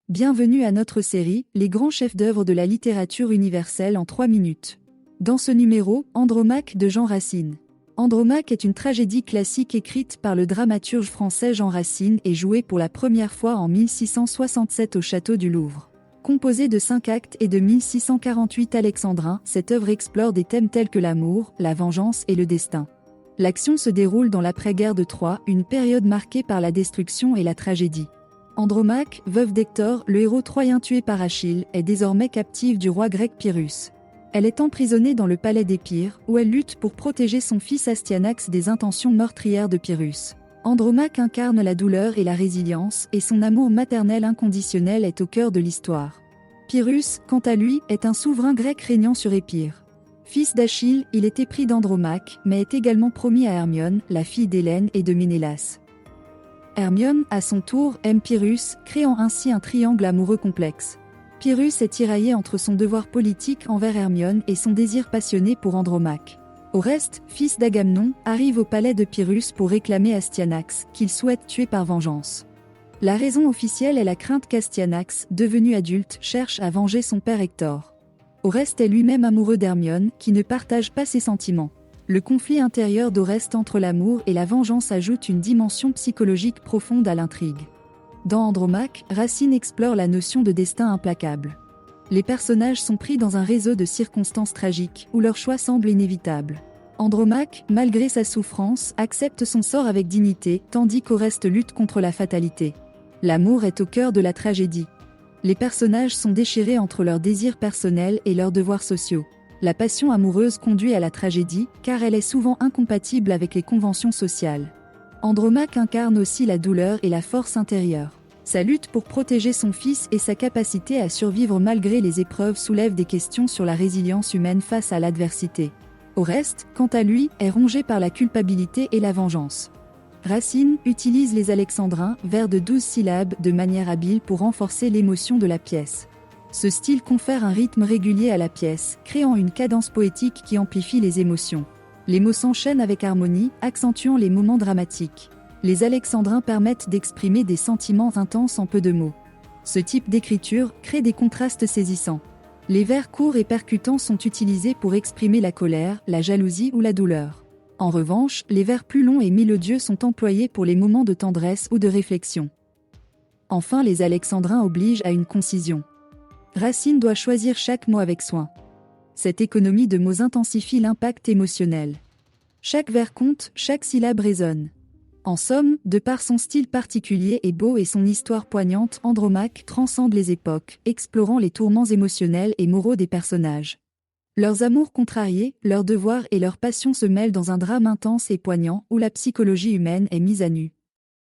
Bienvenue à notre série, les grands chefs-d'œuvre de la littérature universelle en 3 minutes. Dans ce numéro, Andromaque de Jean Racine. Andromaque est une tragédie classique écrite par le dramaturge français Jean Racine et jouée pour la première fois en 1667 au château du Louvre. Composée de 5 actes et de 1648 alexandrins, cette œuvre explore des thèmes tels que l'amour, la vengeance et le destin. L'action se déroule dans l'après-guerre de Troie, une période marquée par la destruction et la tragédie. Andromaque, veuve d'Hector, le héros troyen tué par Achille, est désormais captive du roi grec Pyrrhus. Elle est emprisonnée dans le palais d'Épire, où elle lutte pour protéger son fils Astyanax des intentions meurtrières de Pyrrhus. Andromaque incarne la douleur et la résilience, et son amour maternel inconditionnel est au cœur de l'histoire. Pyrrhus, quant à lui, est un souverain grec régnant sur Épire. Fils d'Achille, il est épris d'Andromaque, mais est également promis à Hermione, la fille d'Hélène et de Ménélas. Hermione, à son tour, aime Pyrrhus, créant ainsi un triangle amoureux complexe. Pyrrhus est tiraillé entre son devoir politique envers Hermione et son désir passionné pour Andromaque. Oreste, fils d'Agamemnon, arrive au palais de Pyrrhus pour réclamer Astyanax, qu'il souhaite tuer par vengeance. La raison officielle est la crainte qu'Astyanax, devenu adulte, cherche à venger son père Hector. Oreste est lui-même amoureux d'Hermione, qui ne partage pas ses sentiments. Le conflit intérieur d'Oreste entre l'amour et la vengeance ajoute une dimension psychologique profonde à l'intrigue. Dans Andromaque, Racine explore la notion de destin implacable. Les personnages sont pris dans un réseau de circonstances tragiques, où leur choix semble inévitable. Andromaque, malgré sa souffrance, accepte son sort avec dignité, tandis qu'Oreste lutte contre la fatalité. L'amour est au cœur de la tragédie. Les personnages sont déchirés entre leurs désirs personnels et leurs devoirs sociaux. La passion amoureuse conduit à la tragédie, car elle est souvent incompatible avec les conventions sociales. Andromaque incarne aussi la douleur et la force intérieure. Sa lutte pour protéger son fils et sa capacité à survivre malgré les épreuves soulèvent des questions sur la résilience humaine face à l'adversité. Oreste, quant à lui, est rongé par la culpabilité et la vengeance. Racine utilise les alexandrins, vers de 12 syllabes, de manière habile pour renforcer l'émotion de la pièce. Ce style confère un rythme régulier à la pièce, créant une cadence poétique qui amplifie les émotions. Les mots s'enchaînent avec harmonie, accentuant les moments dramatiques. Les alexandrins permettent d'exprimer des sentiments intenses en peu de mots. Ce type d'écriture crée des contrastes saisissants. Les vers courts et percutants sont utilisés pour exprimer la colère, la jalousie ou la douleur. En revanche, les vers plus longs et mélodieux sont employés pour les moments de tendresse ou de réflexion. Enfin, les alexandrins obligent à une concision. Racine doit choisir chaque mot avec soin. Cette économie de mots intensifie l'impact émotionnel. Chaque vers compte, chaque syllabe résonne. En somme, de par son style particulier et beau et son histoire poignante, Andromaque transcende les époques, explorant les tourments émotionnels et moraux des personnages. Leurs amours contrariés, leurs devoirs et leurs passions se mêlent dans un drame intense et poignant où la psychologie humaine est mise à nu.